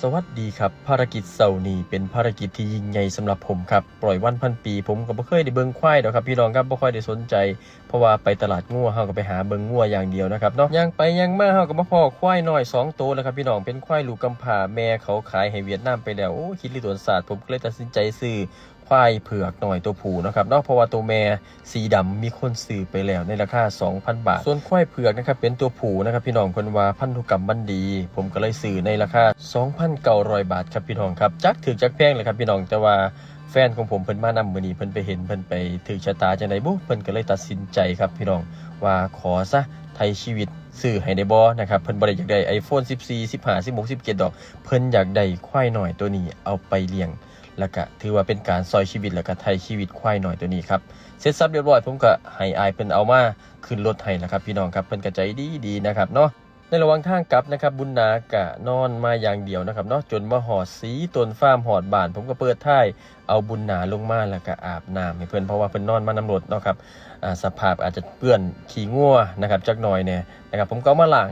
สวัสดีครับภารกิจเสาร์นี้เป็นภารกิจที่ยิ่งใหญ่สำหรับผมครับปล่อยวันพันปีผมก็บ่เคยได้เบิ่งควายดอกครับพี่น้องครับบ่ค่อยได้สนใจเพราะว่าไปตลาดงัวเฮาก็ไปหาเบิ่งงัวอย่างเดียวนะครับเนาะย่างไปย่างมาเฮาก็มาพ้อควายน้อย2ตัวแล้วครับพี่น้องเป็นควายลูกกำพร้าแม่เขาขายให้เวียดนามไปแล้วโอ้คิดลิตรศาสตร์ผมก็เลยตัดสินใจซื้อควายเผือกหน่อยตัวผู้นะครับเนาะเพราะว่าตัวแม่สีดำมีคนซื้อไปแล้วในราคา 2,000 บาทส่วนควายเผือกนะครับเป็นตัวผู้นะครับพี่น้องเพิ่นว่าพันธุกรรมมันดีผมก็เลยซื้อในราคา 2,900 บาทครับพี่น้องครับจักถือจักแพงเลยครับพี่น้องแต่ว่าแฟนของผมเพิ่นมานำมื้อนี้เพิ่นไปเห็นเพิ่นไปถือชะตาจังได๋บุเพิ่นก็เลยตัดสินใจครับพี่น้องว่าขอซะไทยชีวิตซื้อให้ได้บ่นะครับเพิ่นบ่ได้อยากได้ iPhone 14 15 16 17ดอกเพิ่นอยากได้ควายน้อยตัวนี้เอาไปเลี้ยงแล้วก็ถือว่าเป็นการซอยชีวิตแล้วก็ไทยชีวิตควายน้อยตัวนี้ครับเสร็จสับเรียบร้อยผมก็ให้อายเพิ่นเอามาขึ้นรถให้นะครับพี่น้องครับเพิ่นก็ใจดีนะครับเนาะในระหว่างทางกลับนะครับบุญนากะนอนมาอย่างเดียวนะครับเนาะจนมาหอดสีต้นฟาร์มหอดบ้านผมก็เปิดท้ายเอาบุญนาลงมาแล้วก็อาบน้ำให้เพิ่นเพราะว่าเพิ่นนอนมานำรถเนาะครับสภาพอาจจะเปื้อนขี้งัวนะครับจักหน่อยเนี่ยนะครับผมก็เอามาล้าง